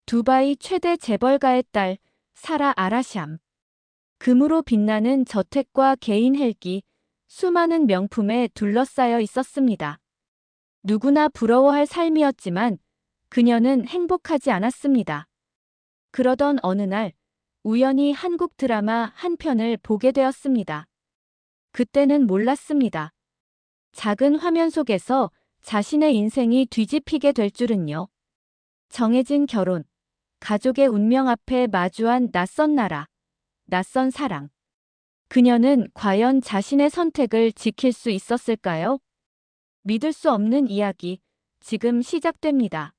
두바이 최대 재벌가의 딸 사라 아라샴. 금으로 빛나는 저택과 개인 헬기, 수많은 명품에 둘러싸여 있었습니다. 누구나 부러워할 삶이었지만 그녀는 행복하지 않았습니다. 그러던 어느 날 우연히 한국 드라마 한 편을 보게 되었습니다. 그때는 몰랐습니다. 작은 화면 속에서 자신의 인생이 뒤집히게 될 줄은요. 정해진 결혼, 가족의 운명 앞에 마주한 낯선 나라, 낯선 사랑. 그녀는 과연 자신의 선택을 지킬 수 있었을까요? 믿을 수 없는 이야기, 지금 시작됩니다.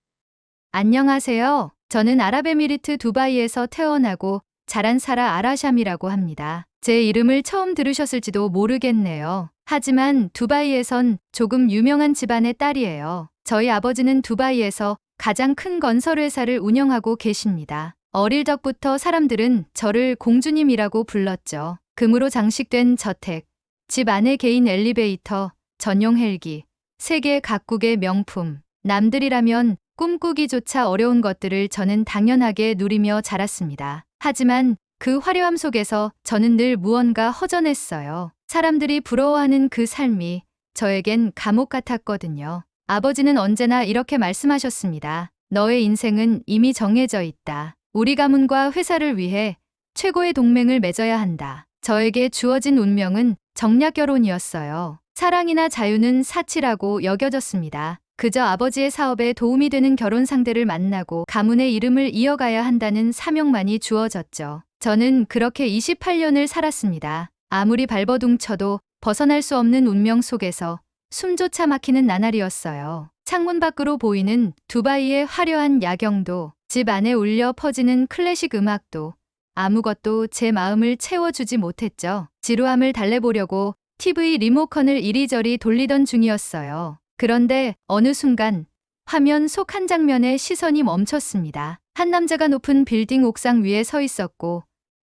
안녕하세요. 저는 아랍에미리트 두바이에서 태어나고 자란 사라 아라샴이라고 합니다. 제 이름을 처음 들으셨을지도 모르겠네요. 하지만 두바이에선 조금 유명한 집안의 딸이에요. 저희 아버지는 두바이에서 가장 큰 건설회사를 운영하고 계십니다. 어릴 적부터 사람들은 저를 공주님이라고 불렀죠. 금으로 장식된 저택, 집 안에 개인 엘리베이터, 전용 헬기, 세계 각국의 명품. 남들이라면 꿈꾸기조차 어려운 것들을 저는 당연하게 누리며 자랐습니다. 하지만 그 화려함 속에서 저는 늘 무언가 허전했어요. 사람들이 부러워하는 그 삶이 저에겐 감옥 같았거든요. 아버지는 언제나 이렇게 말씀하셨습니다. 너의 인생은 이미 정해져 있다. 우리 가문과 회사를 위해 최고의 동맹을 맺어야 한다. 저에게 주어진 운명은 정략 결혼이었어요. 사랑이나 자유는 사치라고 여겨졌습니다. 그저 아버지의 사업에 도움이 되는 결혼 상대를 만나고 가문의 이름을 이어가야 한다는 사명만이 주어졌죠. 저는 그렇게 28년을 살았습니다. 아무리 발버둥쳐도 벗어날 수 없는 운명 속에서 숨조차 막히는 나날이었어요. 창문 밖으로 보이는 두바이의 화려한 야경도, 집 안에 울려 퍼지는 클래식 음악도 아무것도 제 마음을 채워주지 못했죠. 지루함을 달래보려고 TV 리모컨을 이리저리 돌리던 중이었어요. 그런데 어느 순간 화면 속 한 장면에 시선이 멈췄습니다. 한 남자가 높은 빌딩 옥상 위에 서 있었고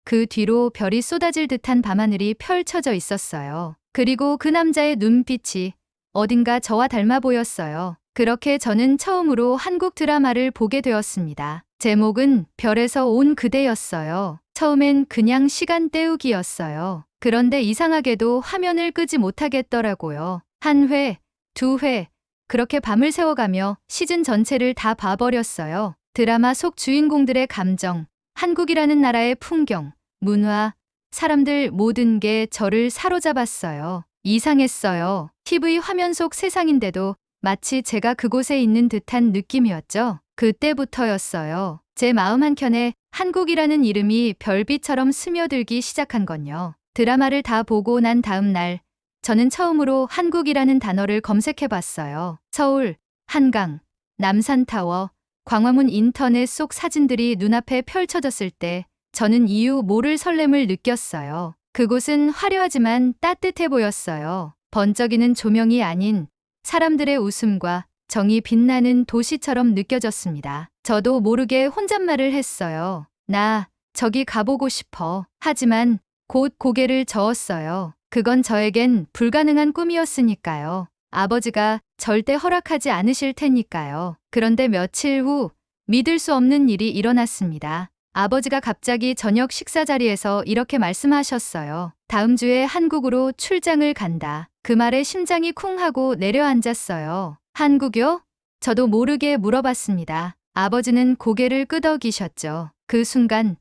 그 뒤로 별이 쏟아질 듯한 밤하늘이 펼쳐져 있었어요. 그리고 그 남자의 눈빛이 어딘가 저와 닮아 보였어요. 그렇게 저는 처음으로 한국 드라마를 보게 되었습니다. 제목은 별에서 온 그대였어요. 처음엔 그냥 시간 때우기였어요. 그런데 이상하게도 화면을 끄지 못하겠더라고요. 한 회, 두 회, 그렇게 밤을 새워가며 시즌 전체를 다 봐버렸어요. 드라마 속 주인공들의 감정, 한국이라는 나라의 풍경, 문화, 사람들 모든 게 저를 사로잡았어요. 이상했어요. TV 화면 속 세상인데도 마치 제가 그곳에 있는 듯한 느낌이었죠. 그때부터였어요. 제 마음 한켠에 한국이라는 이름이 별빛처럼 스며들기 시작한 건요. 드라마를 다 보고 난 다음 날 저는 처음으로 한국이라는 단어를 검색해 봤어요. 서울, 한강, 남산타워, 광화문 인터넷 속 사진들이 눈앞에 펼쳐졌을 때 저는 이유 모를 설렘을 느꼈어요. 그곳은 화려하지만 따뜻해 보였어요. 번쩍이는 조명이 아닌 사람들의 웃음과 정이 빛나는 도시처럼 느껴졌습니다. 저도 모르게 혼잣말을 했어요. 나 저기 가보고 싶어. 하지만 곧 고개를 저었어요. 그건 저에겐 불가능한 꿈이었으니까요. 아버지가 절대 허락하지 않으실 테니까요. 그런데 며칠 후 믿을 수 없는 일이 일어났습니다. 아버지가 갑자기 저녁 식사 자리에서 이렇게 말씀하셨어요. 다음 주에 한국으로 출장을 간다. 그 말에 심장이 쿵 하고 내려앉았어요. 한국요? 저도 모르게 물어봤습니다. 아버지는 고개를 끄덕이셨죠. 그 순간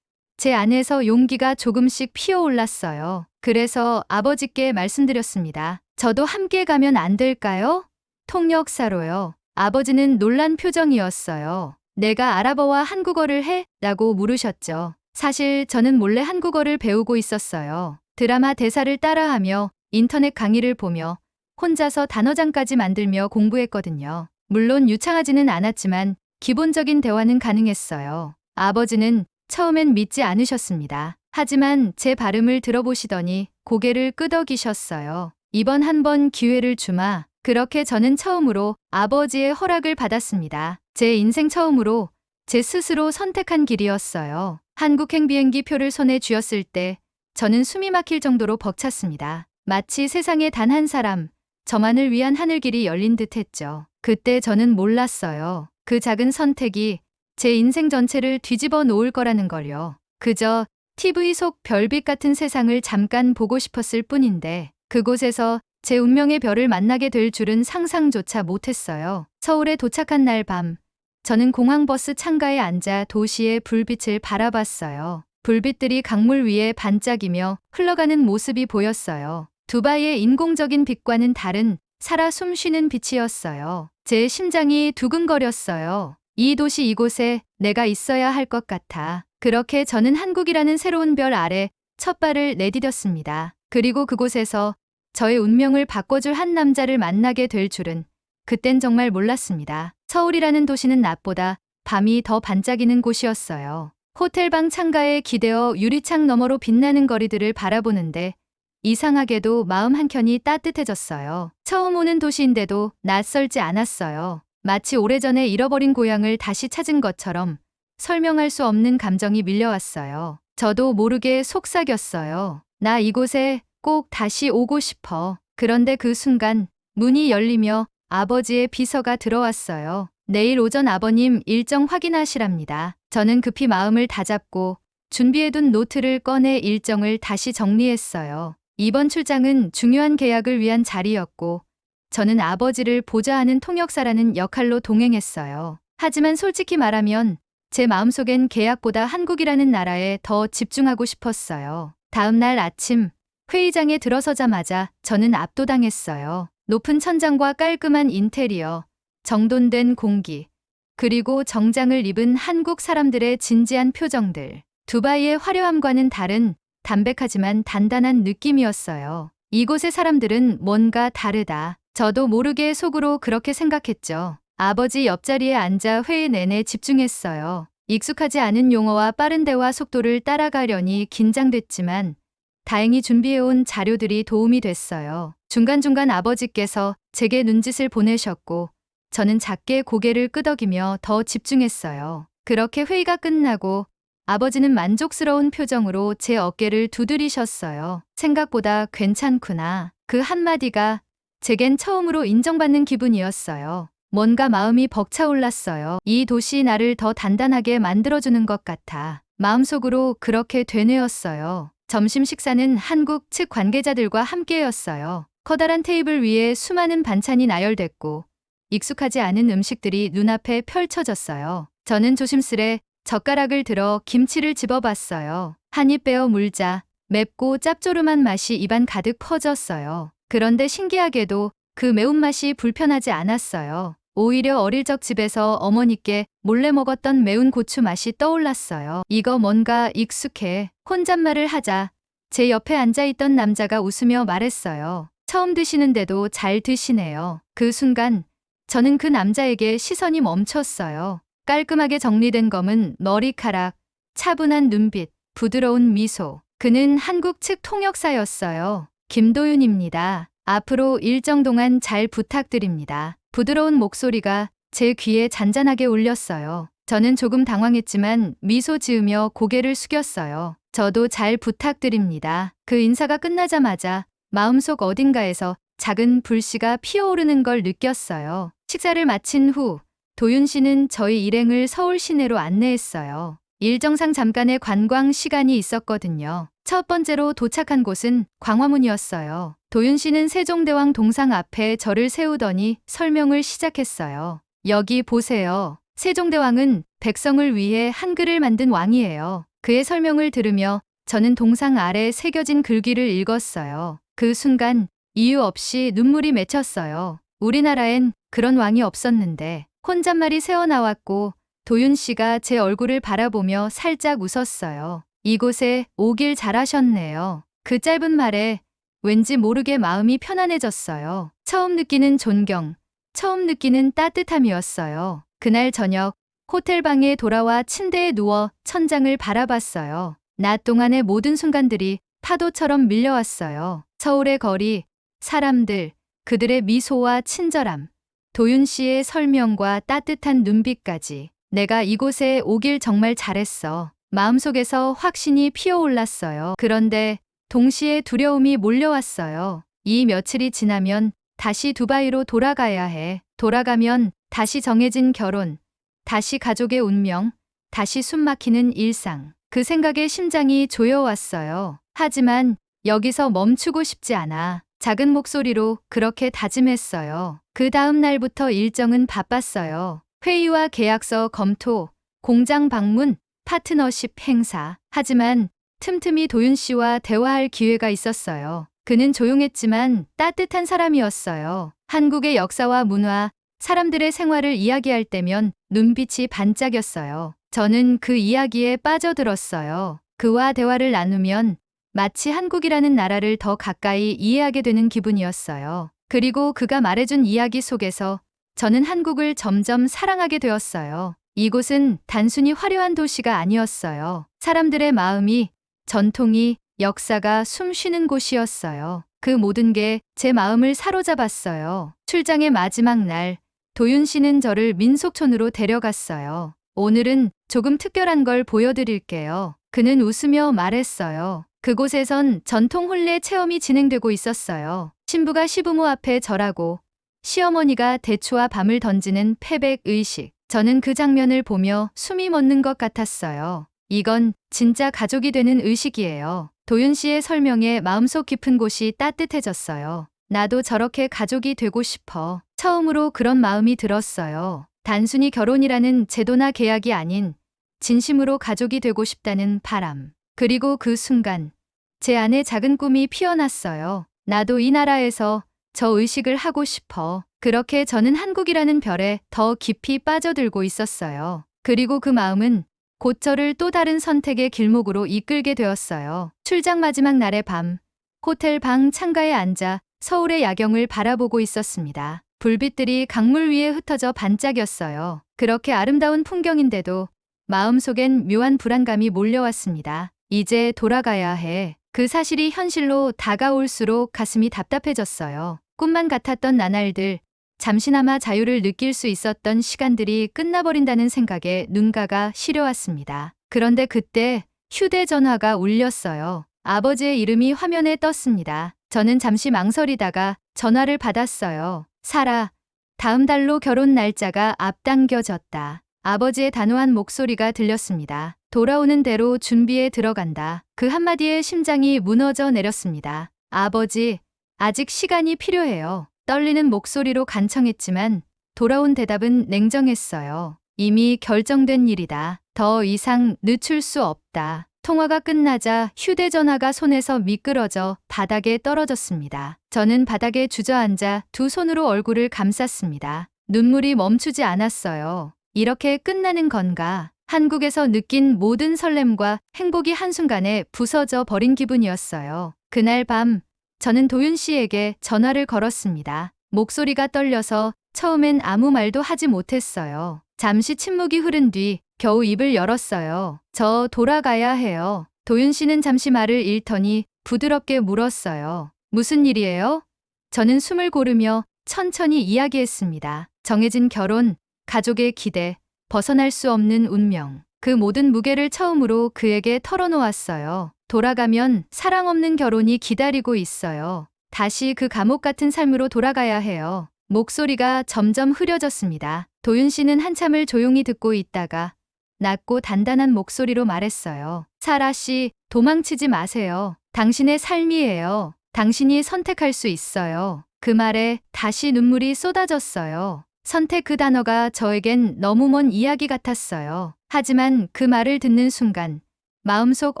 제 안에서 용기가 조금씩 피어올랐어요. 그래서 아버지께 말씀드렸습니다. 저도 함께 가면 안 될까요? 통역사로요. 아버지는 놀란 표정이었어요. 내가 아랍어와 한국어를 해? 라고 물으셨죠. 사실 저는 몰래 한국어를 배우고 있었어요. 드라마 대사를 따라하며 인터넷 강의를 보며 혼자서 단어장까지 만들며 공부했거든요. 물론 유창하지는 않았지만 기본적인 대화는 가능했어요. 아버지는 처음엔 믿지 않으셨습니다. 하지만 제 발음을 들어보시더니 고개를 끄덕이셨어요. 이번 한 번 기회를 주마. 그렇게 저는 처음으로 아버지의 허락을 받았습니다. 제 인생 처음으로 제 스스로 선택한 길이었어요. 한국행 비행기 표를 손에 쥐었을 때 저는 숨이 막힐 정도로 벅찼습니다. 마치 세상에 단 한 사람, 저만을 위한 하늘길이 열린 듯 했죠. 그때 저는 몰랐어요. 그 작은 선택이 제 인생 전체를 뒤집어 놓을 거라는 걸요. 그저 TV 속 별빛 같은 세상을 잠깐 보고 싶었을 뿐인데 그곳에서 제 운명의 별을 만나게 될 줄은 상상조차 못했어요. 서울에 도착한 날 밤, 저는 공항버스 창가에 앉아 도시의 불빛을 바라봤어요. 불빛들이 강물 위에 반짝이며 흘러가는 모습이 보였어요. 두바이의 인공적인 빛과는 다른 살아 숨쉬는 빛이었어요. 제 심장이 두근거렸어요. 이 도시 이곳에 내가 있어야 할 것 같아. 그렇게 저는 한국이라는 새로운 별 아래 첫 발을 내디뎠습니다. 그리고 그곳에서 저의 운명을 바꿔줄 한 남자를 만나게 될 줄은 그땐 정말 몰랐습니다. 서울이라는 도시는 낮보다 밤이 더 반짝이는 곳이었어요. 호텔방 창가에 기대어 유리창 너머로 빛나는 거리들을 바라보는데 이상하게도 마음 한켠이 따뜻해졌어요. 처음 오는 도시인데도 낯설지 않았어요. 마치 오래전에 잃어버린 고향을 다시 찾은 것처럼 설명할 수 없는 감정이 밀려왔어요. 저도 모르게 속삭였어요. 나 이곳에 꼭 다시 오고 싶어. 그런데 그 순간 문이 열리며 아버지의 비서가 들어왔어요. 내일 오전 아버님 일정 확인하시랍니다. 저는 급히 마음을 다잡고 준비해둔 노트를 꺼내 일정을 다시 정리했어요. 이번 출장은 중요한 계약을 위한 자리였고 저는 아버지를 보좌하는 통역사라는 역할로 동행했어요. 하지만 솔직히 말하면 제 마음속엔 계약보다 한국이라는 나라에 더 집중하고 싶었어요. 다음 날 아침 회의장에 들어서자마자 저는 압도당했어요. 높은 천장과 깔끔한 인테리어, 정돈된 공기, 그리고 정장을 입은 한국 사람들의 진지한 표정들. 두바이의 화려함과는 다른 담백하지만 단단한 느낌이었어요. 이곳의 사람들은 뭔가 다르다. 저도 모르게 속으로 그렇게 생각했죠. 아버지 옆자리에 앉아 회의 내내 집중했어요. 익숙하지 않은 용어와 빠른 대화 속도를 따라가려니 긴장됐지만 다행히 준비해온 자료들이 도움이 됐어요. 중간중간 아버지께서 제게 눈짓을 보내셨고 저는 작게 고개를 끄덕이며 더 집중했어요. 그렇게 회의가 끝나고 아버지는 만족스러운 표정으로 제 어깨를 두드리셨어요. 생각보다 괜찮구나. 그 한마디가 제겐 처음으로 인정받는 기분이었어요. 뭔가 마음이 벅차올랐어요. 이 도시 나를 더 단단하게 만들어주는 것 같아. 마음속으로 그렇게 되뇌었어요. 점심 식사는 한국 측 관계자들과 함께였어요. 커다란 테이블 위에 수많은 반찬이 나열됐고 익숙하지 않은 음식들이 눈앞에 펼쳐졌어요. 저는 조심스레 젓가락을 들어 김치를 집어봤어요. 한 입 베어 물자 맵고 짭조름한 맛이 입안 가득 퍼졌어요. 그런데 신기하게도 그 매운맛이 불편하지 않았어요. 오히려 어릴 적 집에서 어머니께 몰래 먹었던 매운 고추 맛이 떠올랐어요. 이거 뭔가 익숙해. 혼잣말을 하자 제 옆에 앉아있던 남자가 웃으며 말했어요. 처음 드시는데도 잘 드시네요. 그 순간 저는 그 남자에게 시선이 멈췄어요. 깔끔하게 정리된 검은 머리카락, 차분한 눈빛, 부드러운 미소. 그는 한국 측 통역사였어요. 김도윤입니다. 앞으로 일정 동안 잘 부탁드립니다. 부드러운 목소리가 제 귀에 잔잔하게 울렸어요. 저는 조금 당황했지만 미소 지으며 고개를 숙였어요. 저도 잘 부탁드립니다. 그 인사가 끝나자마자 마음속 어딘가에서 작은 불씨가 피어오르는 걸 느꼈어요. 식사를 마친 후 도윤 씨는 저희 일행을 서울 시내로 안내했어요. 일정상 잠깐의 관광 시간이 있었거든요. 첫 번째로 도착한 곳은 광화문이었어요. 도윤 씨는 세종대왕 동상 앞에 저를 세우더니 설명을 시작했어요. 여기 보세요. 세종대왕은 백성을 위해 한글을 만든 왕이에요. 그의 설명을 들으며 저는 동상 아래 새겨진 글귀를 읽었어요. 그 순간 이유 없이 눈물이 맺혔어요. 우리나라엔 그런 왕이 없었는데. 혼잣말이 새어나왔고 도윤 씨가 제 얼굴을 바라보며 살짝 웃었어요. 이곳에 오길 잘하셨네요. 그 짧은 말에 왠지 모르게 마음이 편안해졌어요. 처음 느끼는 존경, 처음 느끼는 따뜻함이었어요. 그날 저녁 호텔방에 돌아와 침대에 누워 천장을 바라봤어요. 낮 동안의 모든 순간들이 파도처럼 밀려왔어요. 서울의 거리, 사람들, 그들의 미소와 친절함. 도윤 씨의 설명과 따뜻한 눈빛까지. 내가 이곳에 오길 정말 잘했어. 마음속에서 확신이 피어올랐어요. 그런데 동시에 두려움이 몰려왔어요. 이 며칠이 지나면 다시 두바이로 돌아가야 해. 돌아가면 다시 정해진 결혼, 다시 가족의 운명, 다시 숨막히는 일상. 그 생각에 심장이 조여왔어요. 하지만 여기서 멈추고 싶지 않아. 작은 목소리로 그렇게 다짐했어요. 그 다음 날부터 일정은 바빴어요. 회의와 계약서 검토, 공장 방문, 파트너십 행사. 하지만 틈틈이 도윤 씨와 대화할 기회가 있었어요. 그는 조용했지만 따뜻한 사람이었어요. 한국의 역사와 문화, 사람들의 생활을 이야기할 때면 눈빛이 반짝였어요. 저는 그 이야기에 빠져들었어요. 그와 대화를 나누면 마치 한국이라는 나라를 더 가까이 이해하게 되는 기분이었어요. 그리고 그가 말해준 이야기 속에서 저는 한국을 점점 사랑하게 되었어요. 이곳은 단순히 화려한 도시가 아니었어요. 사람들의 마음이, 전통이, 역사가 숨 쉬는 곳이었어요. 그 모든 게 제 마음을 사로잡았어요. 출장의 마지막 날, 도윤 씨는 저를 민속촌으로 데려갔어요. 오늘은 조금 특별한 걸 보여드릴게요. 그는 웃으며 말했어요. 그곳에선 전통 혼례 체험이 진행되고 있었어요. 신부가 시부모 앞에 절하고 시어머니가 대추와 밤을 던지는 패백 의식. 저는 그 장면을 보며 숨이 멎는 것 같았어요. 이건 진짜 가족이 되는 의식이에요. 도윤 씨의 설명에 마음속 깊은 곳이 따뜻해졌어요. 나도 저렇게 가족이 되고 싶어. 처음으로 그런 마음이 들었어요. 단순히 결혼이라는 제도나 계약이 아닌 진심으로 가족이 되고 싶다는 바람. 그리고 그 순간 제 안에 작은 꿈이 피어났어요. 나도 이 나라에서 저 의식을 하고 싶어. 그렇게 저는 한국이라는 별에 더 깊이 빠져들고 있었어요. 그리고 그 마음은 곧 저를 또 다른 선택의 길목으로 이끌게 되었어요. 출장 마지막 날의 밤, 호텔 방 창가에 앉아 서울의 야경을 바라보고 있었습니다. 불빛들이 강물 위에 흩어져 반짝였어요. 그렇게 아름다운 풍경인데도 마음속엔 묘한 불안감이 몰려왔습니다. 이제 돌아가야 해. 그 사실이 현실로 다가올수록 가슴이 답답해졌어요. 꿈만 같았던 나날들, 잠시나마 자유를 느낄 수 있었던 시간들이 끝나버린다는 생각에 눈가가 시려왔습니다. 그런데 그때 휴대전화가 울렸어요. 아버지의 이름이 화면에 떴습니다. 저는 잠시 망설이다가 전화를 받았어요. 사라, 다음 달로 결혼 날짜가 앞당겨졌다. 아버지의 단호한 목소리가 들렸습니다. 돌아오는 대로 준비에 들어간다. 그 한마디에 심장이 무너져 내렸습니다. 아버지, 아직 시간이 필요해요. 떨리는 목소리로 간청했지만 돌아온 대답은 냉정했어요. 이미 결정된 일이다. 더 이상 늦출 수 없다. 통화가 끝나자 휴대전화가 손에서 미끄러져 바닥에 떨어졌습니다. 저는 바닥에 주저앉아 두 손으로 얼굴을 감쌌습니다. 눈물이 멈추지 않았어요. 이렇게 끝나는 건가? 한국에서 느낀 모든 설렘과 행복이 한순간에 부서져 버린 기분이었어요. 그날 밤 저는 도윤 씨에게 전화를 걸었습니다. 목소리가 떨려서 처음엔 아무 말도 하지 못했어요. 잠시 침묵이 흐른 뒤 겨우 입을 열었어요. 저 돌아가야 해요. 도윤 씨는 잠시 말을 잃더니 부드럽게 물었어요. 무슨 일이에요? 저는 숨을 고르며 천천히 이야기했습니다. 정해진 결혼, 가족의 기대, 벗어날 수 없는 운명. 그 모든 무게를 처음으로 그에게 털어놓았어요. 돌아가면 사랑 없는 결혼이 기다리고 있어요. 다시 그 감옥 같은 삶으로 돌아가야 해요. 목소리가 점점 흐려졌습니다. 도윤 씨는 한참을 조용히 듣고 있다가 낮고 단단한 목소리로 말했어요. 사라 씨, 도망치지 마세요. 당신의 삶이에요. 당신이 선택할 수 있어요. 그 말에 다시 눈물이 쏟아졌어요. 선택 그 단어가 저에겐 너무 먼 이야기 같았어요. 하지만 그 말을 듣는 순간 마음속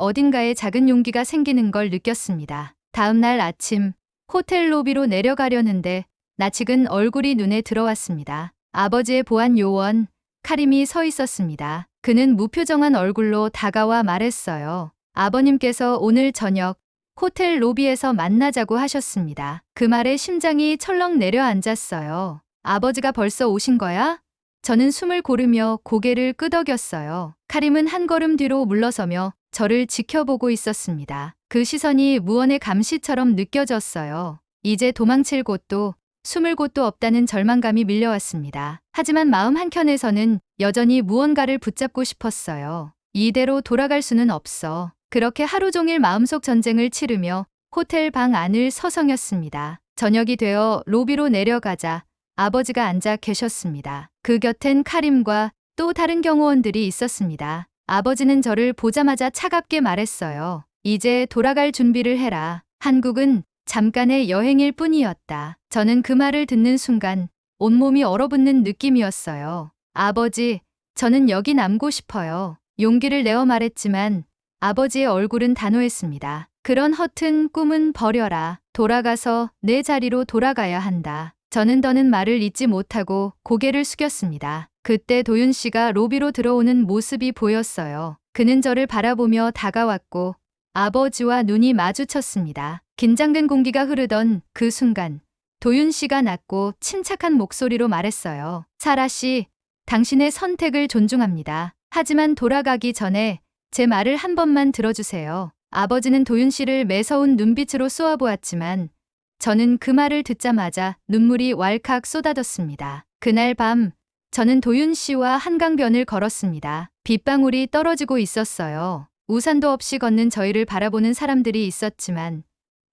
어딘가에 작은 용기가 생기는 걸 느꼈습니다. 다음 날 아침 호텔 로비로 내려가려는데 낯익은 얼굴이 눈에 들어왔습니다. 아버지의 보안 요원 카림이 서 있었습니다. 그는 무표정한 얼굴로 다가와 말했어요. 아버님께서 오늘 저녁 호텔 로비에서 만나자고 하셨습니다. 그 말에 심장이 철렁 내려앉았어요. 아버지가 벌써 오신 거야? 저는 숨을 고르며 고개를 끄덕였어요. 카림은 한 걸음 뒤로 물러서며 저를 지켜보고 있었습니다. 그 시선이 무언의 감시처럼 느껴졌어요. 이제 도망칠 곳도 숨을 곳도 없다는 절망감이 밀려왔습니다. 하지만 마음 한켠에서는 여전히 무언가를 붙잡고 싶었어요. 이대로 돌아갈 수는 없어. 그렇게 하루 종일 마음속 전쟁을 치르며 호텔 방 안을 서성였습니다. 저녁이 되어 로비로 내려가자 아버지가 앉아 계셨습니다. 그 곁엔 카림과 또 다른 경호원들이 있었습니다. 아버지는 저를 보자마자 차갑게 말했어요. 이제 돌아갈 준비를 해라. 한국은 잠깐의 여행일 뿐이었다. 저는 그 말을 듣는 순간 온몸이 얼어붙는 느낌이었어요. 아버지, 저는 여기 남고 싶어요. 용기를 내어 말했지만 아버지의 얼굴은 단호했습니다. 그런 허튼 꿈은 버려라. 돌아가서 내 자리로 돌아가야 한다. 저는 더는 말을 잇지 못하고 고개를 숙였습니다. 그때 도윤 씨가 로비로 들어오는 모습이 보였어요. 그는 저를 바라보며 다가왔고 아버지와 눈이 마주쳤습니다. 긴장된 공기가 흐르던 그 순간 도윤 씨가 낮고 침착한 목소리로 말했어요. 사라 씨, 당신의 선택을 존중합니다. 하지만 돌아가기 전에 제 말을 한 번만 들어주세요. 아버지는 도윤 씨를 매서운 눈빛으로 쏘아보았지만 저는 그 말을 듣자마자 눈물이 왈칵 쏟아졌습니다. 그날 밤 저는 도윤 씨와 한강변을 걸었습니다. 빗방울이 떨어지고 있었어요. 우산도 없이 걷는 저희를 바라보는 사람들이 있었지만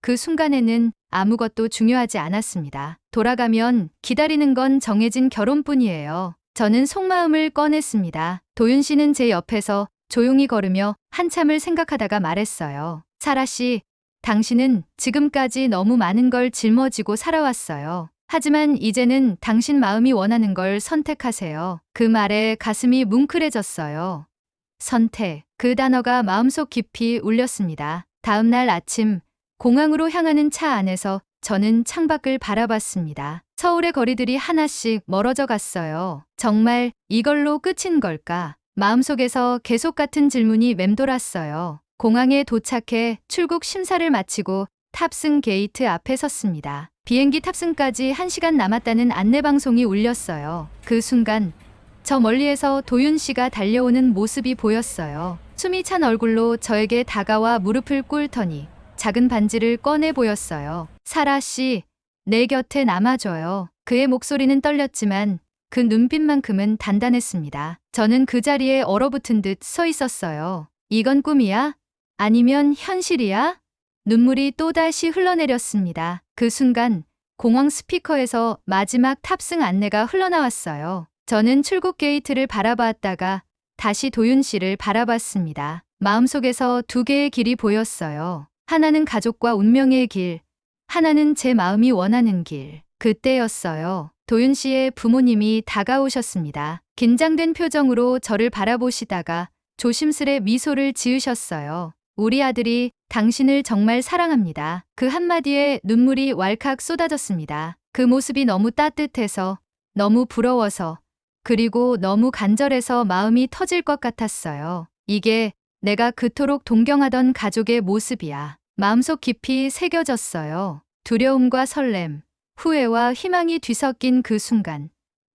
그 순간에는 아무것도 중요하지 않았습니다. 돌아가면 기다리는 건 정해진 결혼뿐이에요. 저는 속마음을 꺼냈습니다. 도윤 씨는 제 옆에서 조용히 걸으며 한참을 생각하다가 말했어요. 사라 씨, 당신은 지금까지 너무 많은 걸 짊어지고 살아왔어요. 하지만 이제는 당신 마음이 원하는 걸 선택하세요. 그 말에 가슴이 뭉클해졌어요. 선택. 그 단어가 마음속 깊이 울렸습니다. 다음 날 아침, 공항으로 향하는 차 안에서 저는 창밖을 바라봤습니다. 서울의 거리들이 하나씩 멀어져 갔어요. 정말 이걸로 끝인 걸까? 마음속에서 계속 같은 질문이 맴돌았어요. 공항에 도착해 출국 심사를 마치고 탑승 게이트 앞에 섰습니다. 비행기 탑승까지 1시간 남았다는 안내방송이 울렸어요. 그 순간 저 멀리에서 도윤 씨가 달려오는 모습이 보였어요. 숨이 찬 얼굴로 저에게 다가와 무릎을 꿇더니 작은 반지를 꺼내 보였어요. 사라 씨, 내 곁에 남아줘요. 그의 목소리는 떨렸지만 그 눈빛만큼은 단단했습니다. 저는 그 자리에 얼어붙은 듯 서 있었어요. 이건 꿈이야? 아니면 현실이야? 눈물이 또다시 흘러내렸습니다. 그 순간 공항 스피커에서 마지막 탑승 안내가 흘러나왔어요. 저는 출국 게이트를 바라봤다가 다시 도윤 씨를 바라봤습니다. 마음속에서 두 개의 길이 보였어요. 하나는 가족과 운명의 길, 하나는 제 마음이 원하는 길. 그때였어요. 도윤 씨의 부모님이 다가오셨습니다. 긴장된 표정으로 저를 바라보시다가 조심스레 미소를 지으셨어요. 우리 아들이 당신을 정말 사랑합니다. 그 한마디에 눈물이 왈칵 쏟아졌습니다. 그 모습이 너무 따뜻해서, 너무 부러워서, 그리고 너무 간절해서 마음이 터질 것 같았어요. 이게 내가 그토록 동경하던 가족의 모습이야. 마음속 깊이 새겨졌어요. 두려움과 설렘, 후회와 희망이 뒤섞인 그 순간,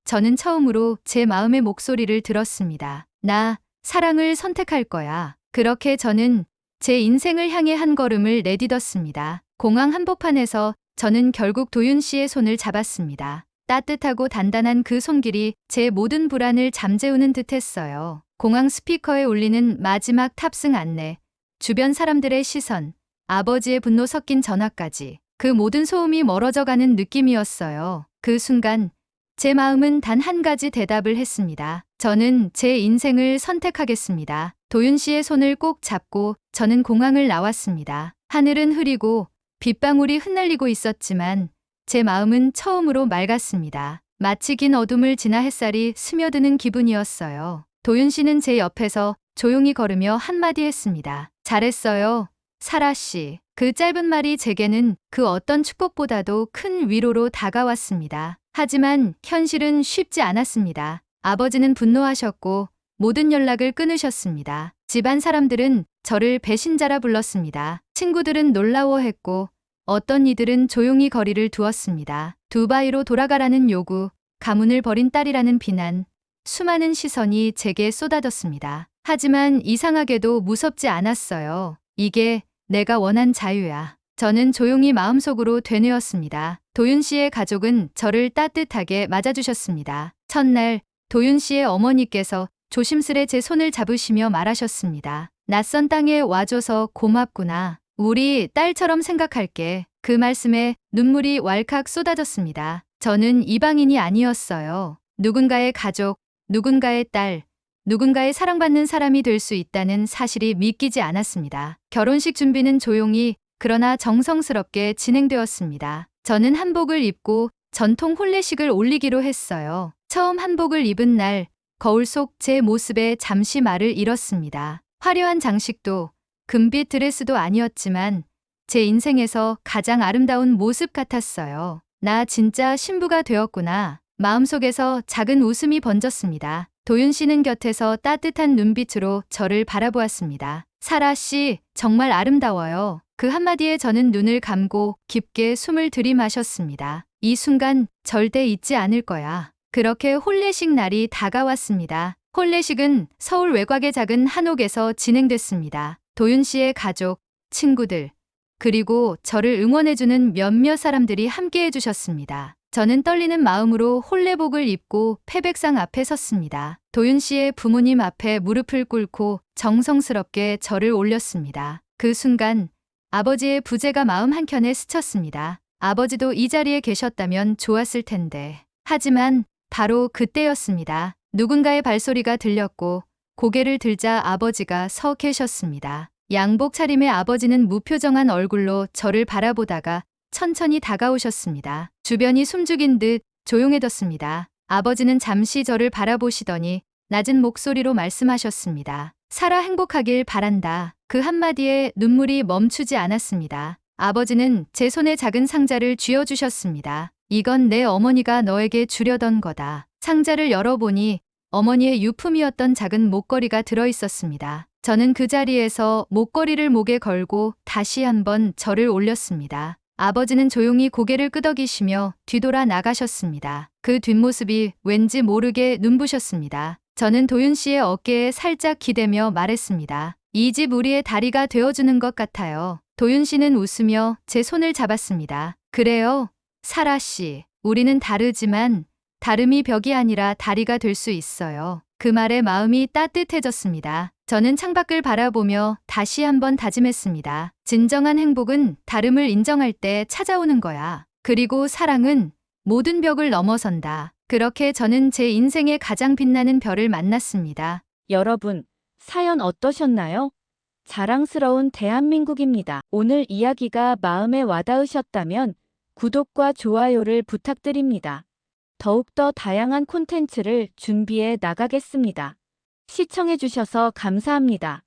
저는 처음으로 제 마음의 목소리를 들었습니다. 나 사랑을 선택할 거야. 그렇게 저는 제 인생을 향해 한 걸음을 내딛었습니다. 공항 한복판에서 저는 결국 도윤 씨의 손을 잡았습니다. 따뜻하고 단단한 그 손길이 제 모든 불안을 잠재우는 듯했어요. 공항 스피커에 울리는 마지막 탑승 안내, 주변 사람들의 시선, 아버지의 분노 섞인 전화까지 그 모든 소음이 멀어져가는 느낌이었어요. 그 순간 제 마음은 단 한 가지 대답을 했습니다. 저는 제 인생을 선택하겠습니다. 도윤 씨의 손을 꼭 잡고 저는 공항을 나왔습니다. 하늘은 흐리고 빗방울이 흩날리고 있었지만 제 마음은 처음으로 맑았습니다. 마치 긴 어둠을 지나 햇살이 스며드는 기분이었어요. 도윤 씨는 제 옆에서 조용히 걸으며 한마디 했습니다. 잘했어요, 사라 씨. 그 짧은 말이 제게는 그 어떤 축복보다도 큰 위로로 다가왔습니다. 하지만 현실은 쉽지 않았습니다. 아버지는 분노하셨고 모든 연락을 끊으셨습니다. 집안 사람들은 저를 배신자라 불렀습니다. 친구들은 놀라워했고 어떤 이들은 조용히 거리를 두었습니다. 두바이로 돌아가라는 요구, 가문을 버린 딸이라는 비난, 수많은 시선이 제게 쏟아졌습니다. 하지만 이상하게도 무섭지 않았어요. 이게 내가 원한 자유야. 저는 조용히 마음속으로 되뇌었습니다. 도윤 씨의 가족은 저를 따뜻하게 맞아주셨습니다. 첫날 도윤 씨의 어머니께서 조심스레 제 손을 잡으시며 말하셨습니다. 낯선 땅에 와줘서 고맙구나. 우리 딸처럼 생각할게. 그 말씀에 눈물이 왈칵 쏟아졌습니다. 저는 이방인이 아니었어요. 누군가의 가족, 누군가의 딸, 누군가의 사랑받는 사람이 될 수 있다는 사실이 믿기지 않았습니다. 결혼식 준비는 조용히 그러나 정성스럽게 진행되었습니다. 저는 한복을 입고 전통 혼례식을 올리기로 했어요. 처음 한복을 입은 날 거울 속 제 모습에 잠시 말을 잃었습니다. 화려한 장식도 금빛 드레스도 아니었지만 제 인생에서 가장 아름다운 모습 같았어요. 나 진짜 신부가 되었구나. 마음속에서 작은 웃음이 번졌습니다. 도윤 씨는 곁에서 따뜻한 눈빛으로 저를 바라보았습니다. 사라 씨, 정말 아름다워요. 그 한마디에 저는 눈을 감고 깊게 숨을 들이마셨습니다. 이 순간 절대 잊지 않을 거야. 그렇게 혼례식 날이 다가왔습니다. 혼례식은 서울 외곽의 작은 한옥에서 진행됐습니다. 도윤 씨의 가족, 친구들, 그리고 저를 응원해주는 몇몇 사람들이 함께 해주셨습니다. 저는 떨리는 마음으로 혼례복을 입고 패백상 앞에 섰습니다. 도윤 씨의 부모님 앞에 무릎을 꿇고 정성스럽게 절을 올렸습니다. 그 순간 아버지의 부재가 마음 한켠에 스쳤습니다. 아버지도 이 자리에 계셨다면 좋았을 텐데. 하지만 바로 그때였습니다. 누군가의 발소리가 들렸고 고개를 들자 아버지가 서 계셨습니다. 양복 차림의 아버지는 무표정한 얼굴로 저를 바라보다가 천천히 다가오셨습니다. 주변이 숨죽인 듯 조용해졌습니다. 아버지는 잠시 저를 바라보시더니 낮은 목소리로 말씀하셨습니다. 살아 행복하길 바란다. 그 한마디에 눈물이 멈추지 않았습니다. 아버지는 제 손에 작은 상자를 쥐어주셨습니다. 이건 내 어머니가 너에게 주려던 거다. 상자를 열어보니 어머니의 유품이었던 작은 목걸이가 들어있었습니다. 저는 그 자리에서 목걸이를 목에 걸고 다시 한번 절을 올렸습니다. 아버지는 조용히 고개를 끄덕이시며 뒤돌아 나가셨습니다. 그 뒷모습이 왠지 모르게 눈부셨습니다. 저는 도윤 씨의 어깨에 살짝 기대며 말했습니다. 이 집 우리의 다리가 되어주는 것 같아요. 도윤 씨는 웃으며 제 손을 잡았습니다. 그래요, 사라 씨. 우리는 다르지만 다름이 벽이 아니라 다리가 될 수 있어요. 그 말에 마음이 따뜻해졌습니다. 저는 창밖을 바라보며 다시 한번 다짐했습니다. 진정한 행복은 다름을 인정할 때 찾아오는 거야. 그리고 사랑은 모든 벽을 넘어선다. 그렇게 저는 제 인생의 가장 빛나는 별을 만났습니다. 여러분, 사연 어떠셨나요? 자랑스러운 대한민국입니다. 오늘 이야기가 마음에 와닿으셨다면 구독과 좋아요를 부탁드립니다. 더욱더 다양한 콘텐츠를 준비해 나가겠습니다. 시청해주셔서 감사합니다.